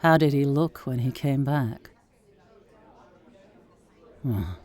How did he look when he came back? Well,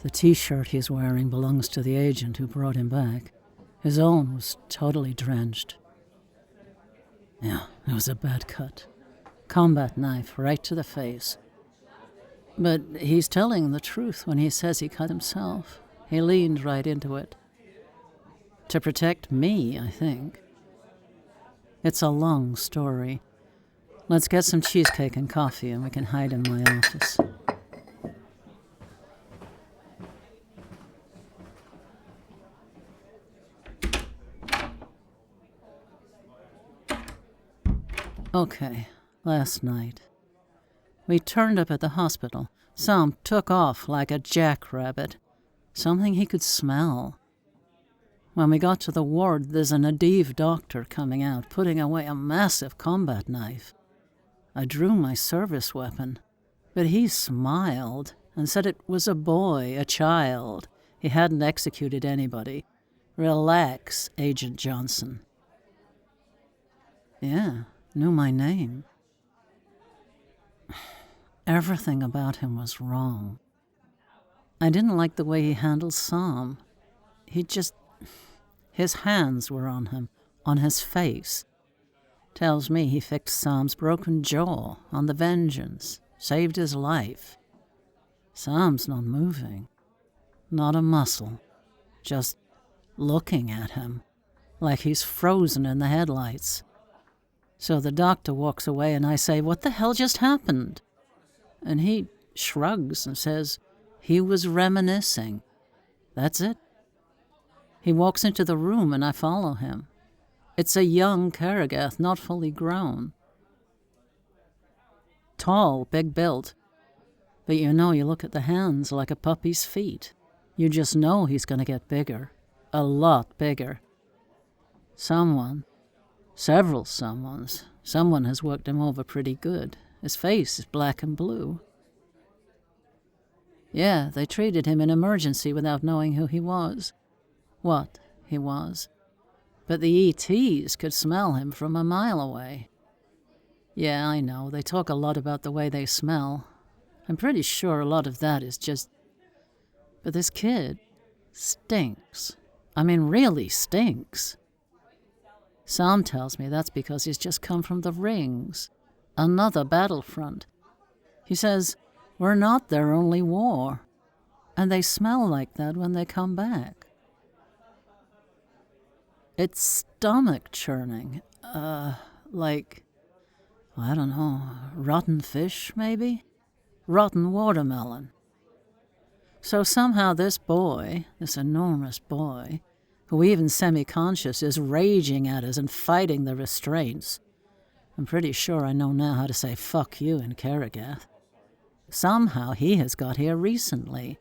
the t-shirt he's wearing belongs to the agent who brought him back. His own was totally drenched. Yeah, it was a bad cut. Combat knife right to the face. But he's telling the truth when he says he cut himself. He leaned right into it. To protect me, I think. It's a long story. Let's get some cheesecake and coffee and we can hide in my office. Okay, last night. We turned up at the hospital. Saam took off like a jackrabbit. Something he could smell. When we got to the ward, there's a Nadiv doctor coming out, putting away a massive combat knife. I drew my service weapon, but he smiled and said it was a boy, a child. He hadn't executed anybody. Relax, Agent Johson. Yeah, knew my name. Everything about him was wrong. I didn't like the way he handled Saam. His hands were on him, on his face. Tells me he fixed Saam's broken jaw on the vengeance, saved his life. Saam's not moving. Not a muscle. Just looking at him, like he's frozen in the headlights. So the doctor walks away and I say, "What the hell just happened?" And he shrugs and says, he was reminiscing. That's it. He walks into the room and I follow him. It's a young Kerrogath, not fully grown. Tall, big built. But you look at the hands like a puppy's feet. You just know he's going to get bigger. A lot bigger. Someone has worked him over pretty good. His face is black and blue. Yeah, they treated him in emergency without knowing who he was. What he was. But the ETs could smell him from a mile away. Yeah, I know, they talk a lot about the way they smell. I'm pretty sure a lot of that is just... But this kid stinks. I mean, really stinks. Saam tells me that's because he's just come from the rings. Another battlefront. He says, we're not their only war. And they smell like that when they come back. It's stomach churning. Like, I don't know, rotten fish, maybe? Rotten watermelon. So somehow this boy, this enormous boy, who even semi-conscious, is raging at us and fighting the restraints. I'm pretty sure I know now how to say fuck you in Kerrogath. Somehow he has got here recently.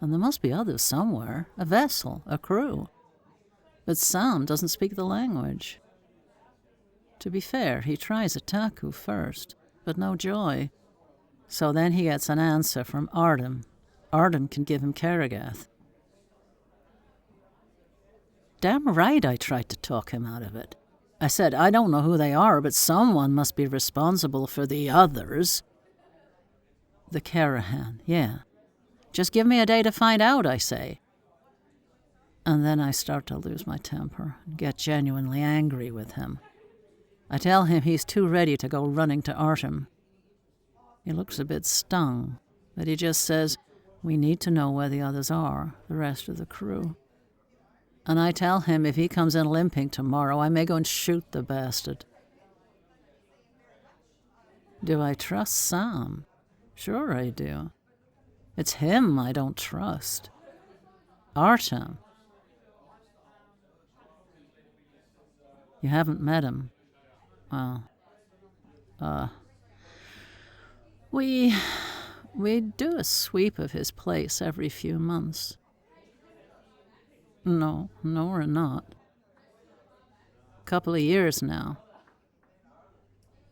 And there must be others somewhere. A vessel, a crew. But Saam doesn't speak the language. To be fair, he tries Ataku first, but no joy. So then he gets an answer from Artem. Artem can give him Kerrogath. Damn right I tried to talk him out of it. I said, I don't know who they are, but someone must be responsible for the others. The Carahan, yeah. Just give me a day to find out, I say. And then I start to lose my temper and get genuinely angry with him. I tell him he's too ready to go running to Artem. He looks a bit stung, but he just says, we need to know where the others are, the rest of the crew. And I tell him if he comes in limping tomorrow, I may go and shoot the bastard. Do I trust Saam? Sure I do. It's him I don't trust. Artem. You haven't met him. Well, we do a sweep of his place every few months. No, we're not. Couple of years now.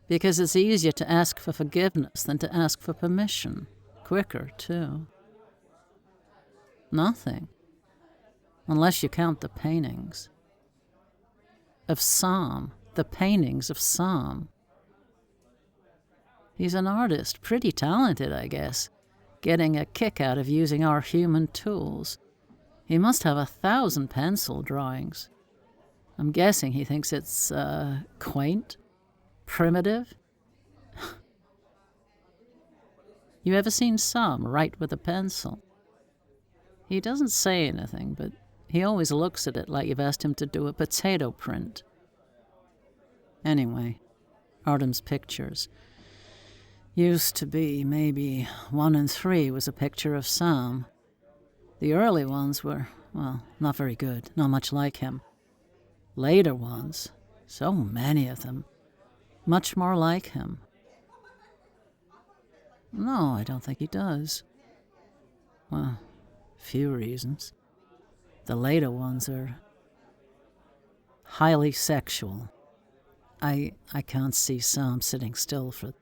Because it's easier to ask for forgiveness than to ask for permission. Quicker, too. Nothing. Unless you count the paintings. Of Saam. The paintings of Saam. He's an artist, pretty talented, I guess, getting a kick out of using our human tools. He must have 1,000 pencil drawings. I'm guessing he thinks it's, quaint, primitive. You ever seen Saam write with a pencil? He doesn't say anything, but he always looks at it like you've asked him to do a potato print. Anyway, Artem's pictures. Used to be maybe 1 in 3 was a picture of Saam. The early ones were, well, not very good, not much like him. Later ones, so many of them, much more like him. No, I don't think he does. Well, few reasons. The later ones are highly sexual. I can't see Saam sitting still for...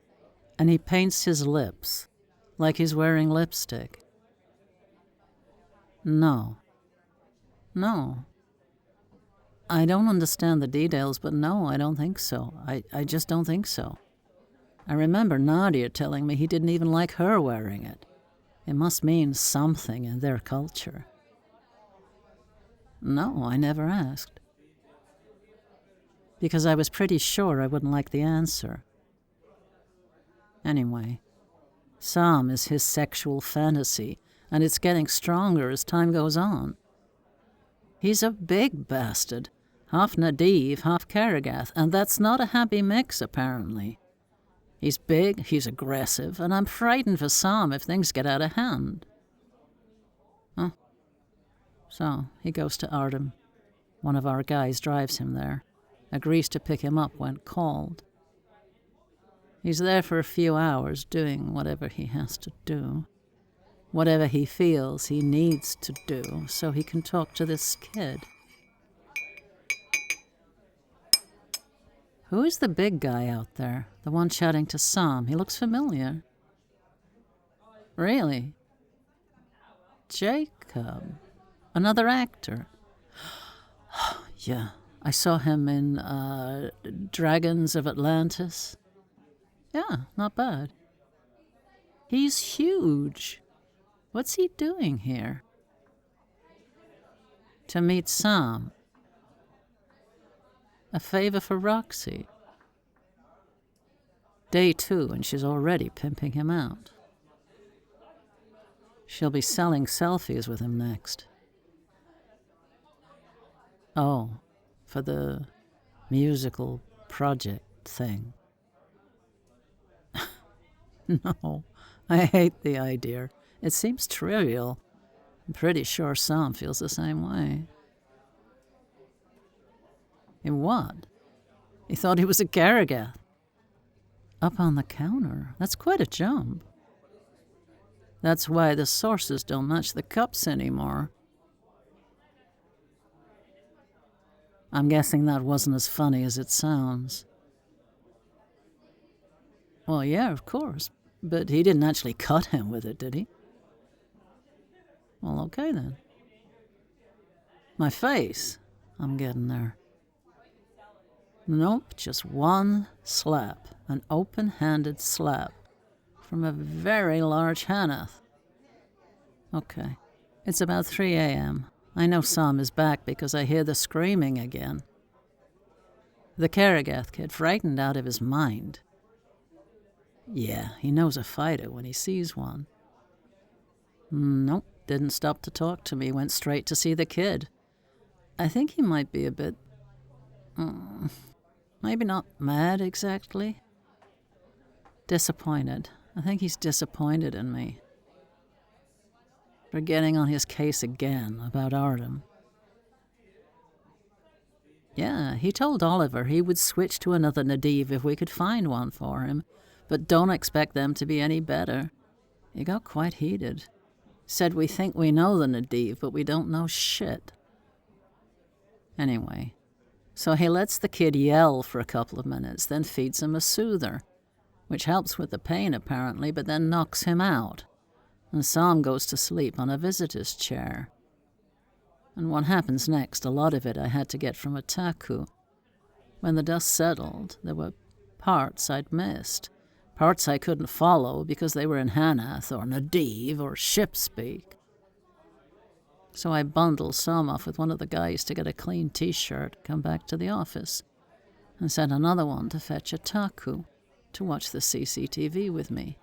And he paints his lips like he's wearing lipstick. No. I don't understand the details, but no, I don't think so. I just don't think so. I remember Nadia telling me he didn't even like her wearing it. It must mean something in their culture. No, I never asked. Because I was pretty sure I wouldn't like the answer. Anyway, Saam is his sexual fantasy, and it's getting stronger as time goes on. He's a big bastard, half Nadiv, half Kerrogath, and that's not a happy mix, apparently. He's big, he's aggressive, and I'm frightened for Saam if things get out of hand. Huh? So, he goes to Artem. One of our guys drives him there, agrees to pick him up when called. He's there for a few hours doing whatever he has to do. Whatever he feels he needs to do so he can talk to this kid. Who is the big guy out there? The one chatting to Saam? He looks familiar. Really? Jacob. Another actor. Yeah, I saw him in Dragons of Atlantis. Yeah, not bad. He's huge. What's he doing here? To meet Saam. A favor for Roxy. Day 2, and she's already pimping him out. She'll be selling selfies with him next. Oh, for the musical project thing. No, I hate the idea. It seems trivial. I'm pretty sure Saam feels the same way. In what? He thought he was a Kerrogath. Up on the counter? That's quite a jump. That's why the saucers don't match the cups anymore. I'm guessing that wasn't as funny as it sounds. Well, yeah, of course. But he didn't actually cut him with it, did he? Well, okay then. My face? I'm getting there. Nope, just one slap. An open-handed slap. From a very large Hannath. Okay. It's about 3 a.m. I know Saam is back because I hear the screaming again. The Kerrogath kid frightened out of his mind. Yeah, he knows a fighter when he sees one. Nope, didn't stop to talk to me, went straight to see the kid. I think he might be a bit... maybe not mad exactly. Disappointed. I think he's disappointed in me. For getting on his case again about Artem. Yeah, he told Oliver he would switch to another Nadiv if we could find one for him, but don't expect them to be any better. He got quite heated. Said we think we know the Nadiv, but we don't know shit. Anyway, so he lets the kid yell for a couple of minutes, then feeds him a soother, which helps with the pain apparently, but then knocks him out. And Saam goes to sleep on a visitor's chair. And what happens next, a lot of it I had to get from Otaku. When the dust settled, there were parts I'd missed. Parts I couldn't follow because they were in Hannath or Nadiv or ship speak. So I bundled Saam off with one of the guys to get a clean T-shirt, come back to the office, and sent another one to fetch a taku to watch the CCTV with me.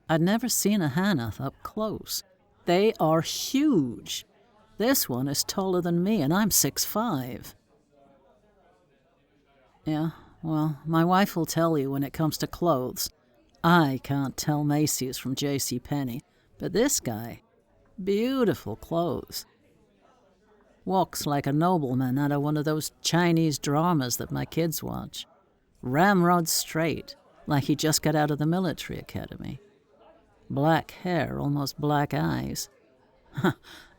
I'd never seen a Hannath up close. They are huge. This one is taller than me, and I'm 6'5". Yeah, well, my wife will tell you when it comes to clothes. I can't tell Macy's from JCPenney, but this guy, beautiful clothes. Walks like a nobleman out of one of those Chinese dramas that my kids watch. Ramrod straight, like he just got out of the military academy. Black hair, almost black eyes.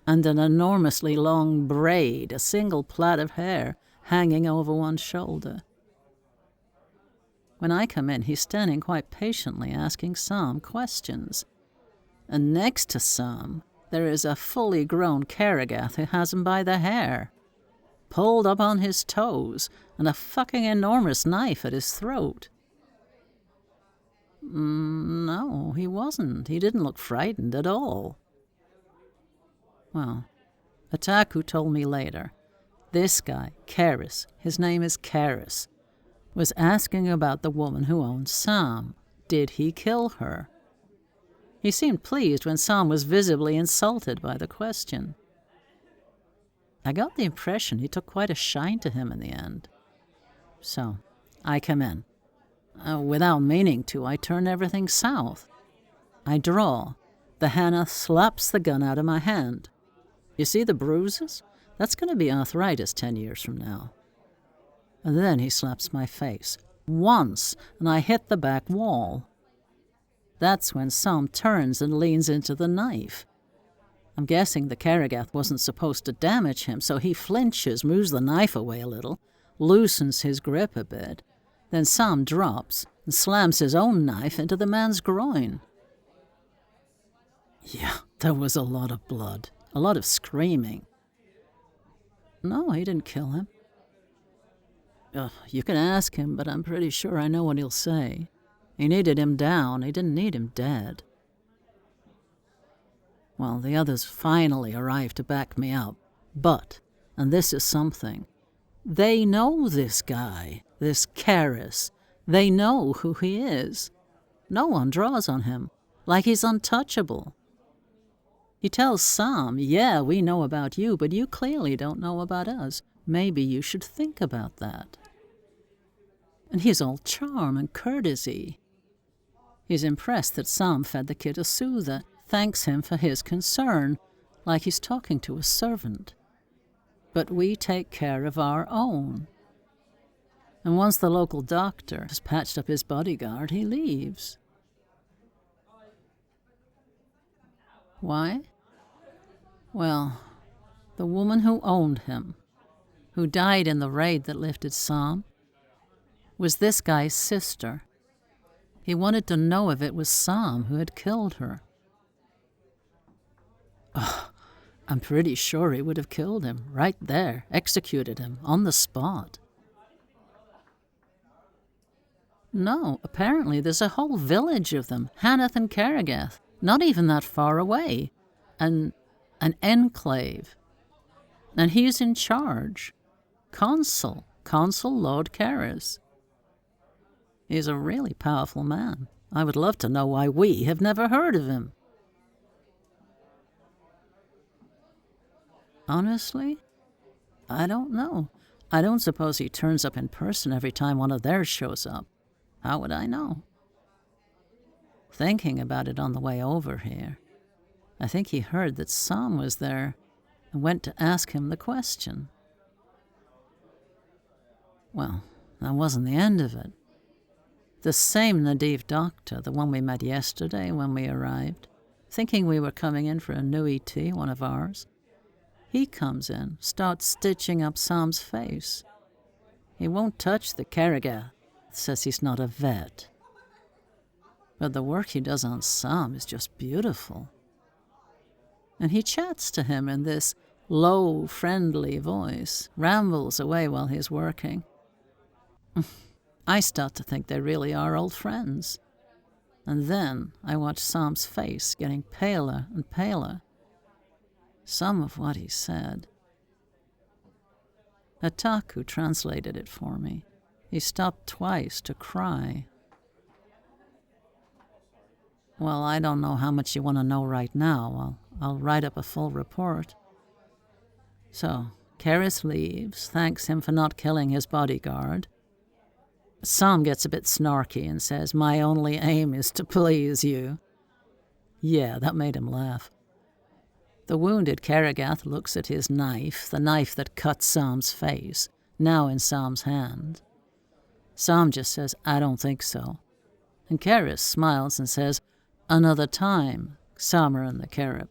And an enormously long braid, a single plait of hair hanging over one shoulder. When I come in, he's standing quite patiently asking Saam questions. And next to Saam, there is a fully grown Kerrogath who has him by the hair, pulled up on his toes, and a fucking enormous knife at his throat. No, he wasn't. He didn't look frightened at all. Well, Ataku told me later, this guy, Karis, his name is Karis, was asking about the woman who owned Saam. Did he kill her? He seemed pleased when Saam was visibly insulted by the question. I got the impression he took quite a shine to him in the end. So, I come in. Without meaning to, I turn everything south. I draw. The Hannath slaps the gun out of my hand. You see the bruises? That's going to be arthritis 10 years from now. And then he slaps my face. Once, and I hit the back wall. That's when Saam turns and leans into the knife. I'm guessing the Kerrogath wasn't supposed to damage him, so he flinches, moves the knife away a little, loosens his grip a bit. Then Saam drops and slams his own knife into the man's groin. Yeah, there was a lot of blood, a lot of screaming. No, he didn't kill him. You can ask him, but I'm pretty sure I know what he'll say. He needed him down, he didn't need him dead. Well, the others finally arrived to back me up. But, and this is something, they know this guy, this Karis. They know who he is. No one draws on him, like he's untouchable. He tells Saam, yeah, we know about you, but you clearly don't know about us. Maybe you should think about that. And he's all charm and courtesy. He's impressed that Saam fed the kid a soother, thanks him for his concern, like he's talking to a servant. But we take care of our own. And once the local doctor has patched up his bodyguard, he leaves. Why? Well, the woman who owned him, who died in the raid that lifted Saam, was this guy's sister. He wanted to know if it was Saam who had killed her. Oh, I'm pretty sure he would have killed him, right there, executed him, on the spot. No, apparently there's a whole village of them, Hannath and Kerrogath, not even that far away. An enclave. And he's in charge. Consul Lord Karis. He's a really powerful man. I would love to know why we have never heard of him. Honestly, I don't know. I don't suppose he turns up in person every time one of theirs shows up. How would I know? Thinking about it on the way over here, I think he heard that Saam was there and went to ask him the question. Well, that wasn't the end of it. The same Nadiv doctor, the one we met yesterday when we arrived, thinking we were coming in for a new ET, one of ours, he comes in, starts stitching up Saam's face. He won't touch the Kerrogath, says he's not a vet. But the work he does on Saam is just beautiful. And he chats to him in this low, friendly voice, rambles away while he's working. I start to think they really are old friends. And then I watch Saam's face getting paler and paler. Some of what he said. Ataku translated it for me. He stopped twice to cry. Well, I don't know how much you want to know right now. I'll write up a full report. So, Kerrogath leaves, thanks him for not killing his bodyguard. Saam gets a bit snarky and says, "My only aim is to please you." Yeah, that made him laugh. The wounded Kerrogath looks at his knife, the knife that cut Saam's face, now in Saam's hand. Saam just says, "I don't think so." And Kerrogath smiles and says, "Another time, Saameron the Kerrib."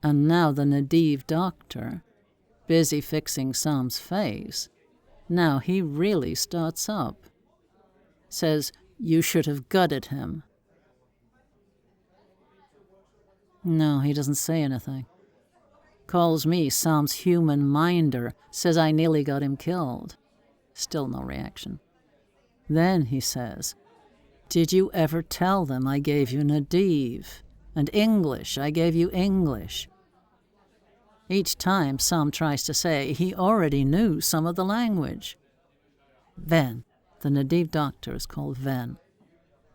And now the Nadiv doctor, busy fixing Saam's face, now he really starts up. Says, "You should have gutted him." No, he doesn't say anything. Calls me Saam's human minder, says I nearly got him killed. Still no reaction. Then he says, "Did you ever tell them I gave you Nadiv? And English, I gave you English." Each time Saam tries to say he already knew some of the language. Ven, the Nadiv doctor is called Ven,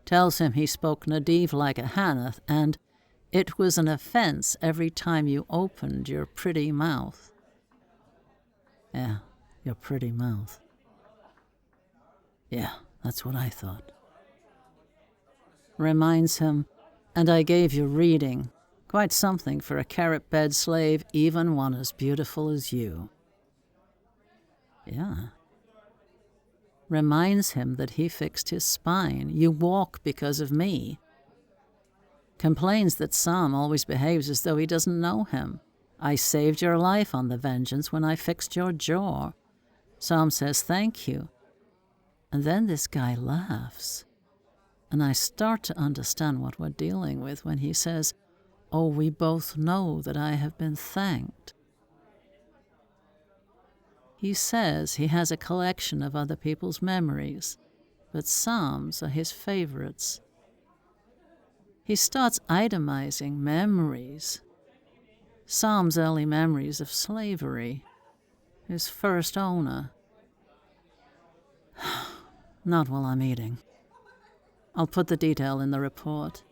tells him he spoke Nadiv like a Hannath, and it was an offense every time you opened your pretty mouth. Yeah, your pretty mouth. Yeah, that's what I thought. Reminds him, "And I gave you reading. Quite something for a carrot-bed slave, even one as beautiful as you." Yeah. Reminds him that he fixed his spine. "You walk because of me." Complains that Saam always behaves as though he doesn't know him. "I saved your life on the Vengeance when I fixed your jaw." Saam says, "Thank you." And then this guy laughs. And I start to understand what we're dealing with when he says, "Oh, we both know that I have been thanked." He says he has a collection of other people's memories, but Saam's are his favorites. He starts itemizing memories. Saam's early memories of slavery, his first owner. Not while I'm eating. I'll put the detail in the report.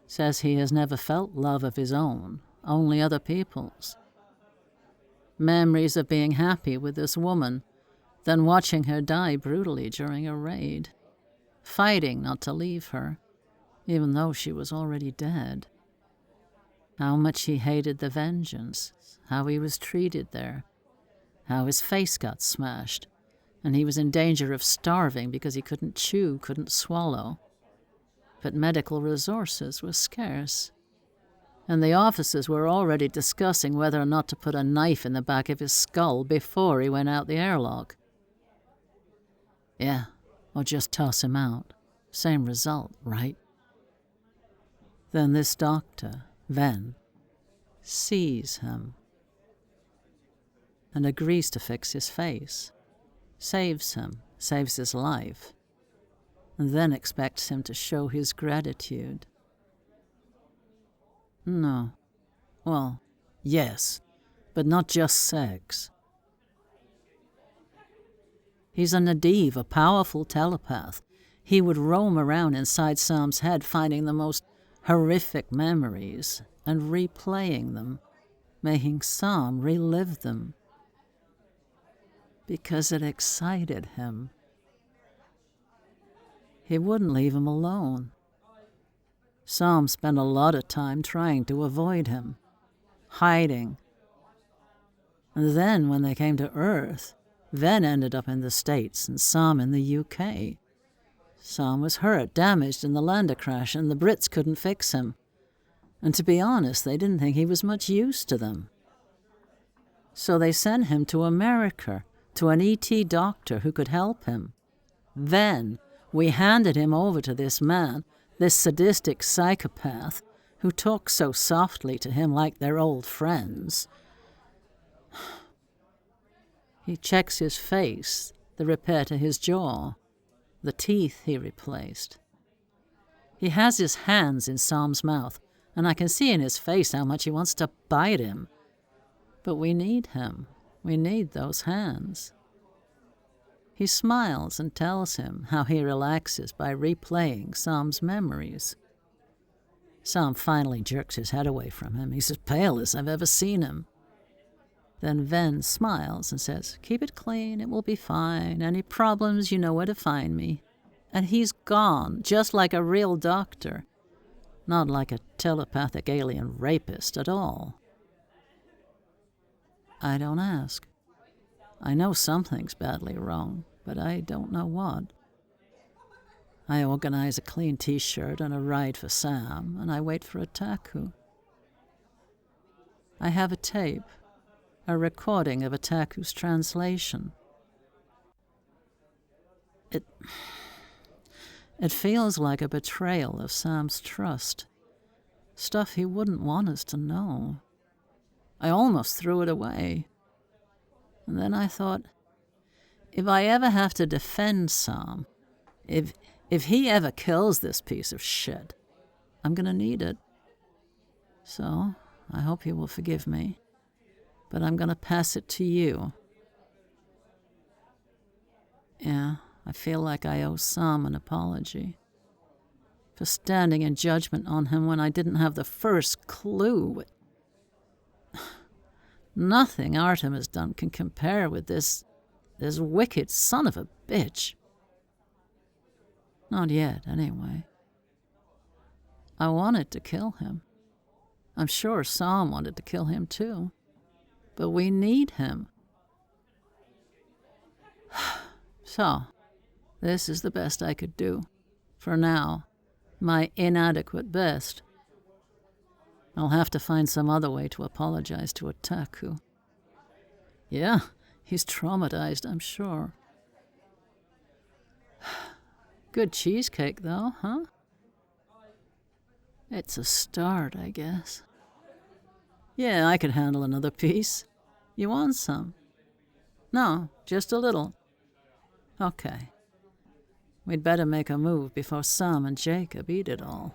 Says he has never felt love of his own, only other people's. Memories of being happy with this woman, then watching her die brutally during a raid. Fighting not to leave her, even though she was already dead. How much he hated the Vengeance, how he was treated there, how his face got smashed, and he was in danger of starving because he couldn't chew, couldn't swallow. But medical resources were scarce, and the officers were already discussing whether or not to put a knife in the back of his skull before he went out the airlock. Yeah, or just toss him out. Same result, right? Then this doctor, Ven, sees him and agrees to fix his face, saves him, saves his life, and then expects him to show his gratitude. No. Well, yes, but not just sex. He's a Nadiv, a powerful telepath. He would roam around inside Saam's head, finding the most horrific memories and replaying them, making Saam relive them. Because it excited him. He wouldn't leave him alone. Saam spent a lot of time trying to avoid him, hiding. And then when they came to Earth, Ven ended up in the States and Saam in the UK. Saam was hurt, damaged in the lander crash, and the Brits couldn't fix him. And to be honest, they didn't think he was much use to them. So they sent him to America, to an ET doctor who could help him. Then we handed him over to this man, this sadistic psychopath, who talks so softly to him like they're old friends. He checks his face, the repair to his jaw, the teeth he replaced. He has his hands in Saam's mouth, and I can see in his face how much he wants to bite him. But we need him. We need those hands. He smiles and tells him how he relaxes by replaying Saam's memories. Saam finally jerks his head away from him. He's as pale as I've ever seen him. Then Ven smiles and says, "Keep it clean, it will be fine. Any problems, you know where to find me." And he's gone, just like a real doctor. Not like a telepathic alien rapist at all. I don't ask. I know something's badly wrong, but I don't know what. I organize a clean t-shirt and a ride for Saam, and I wait for a taku. I have a tape, a recording of a taku's translation. It feels like a betrayal of Saam's trust. Stuff he wouldn't want us to know. I almost threw it away. And then I thought, if I ever have to defend Saam, if he ever kills this piece of shit, I'm gonna need it. So, I hope you will forgive me, but I'm gonna pass it to you. Yeah, I feel like I owe Saam an apology for standing in judgment on him when I didn't have the first clue. Nothing Artem has done can compare with this wicked son of a bitch. Not yet, anyway. I wanted to kill him. I'm sure Saam wanted to kill him too. But we need him. So, this is the best I could do. For now, my inadequate best. I'll have to find some other way to apologize to a taku. Yeah, he's traumatized, I'm sure. Good cheesecake, though, huh? It's a start, I guess. Yeah, I could handle another piece. You want some? No, just a little. Okay. We'd better make a move before Saam and Jacob eat it all.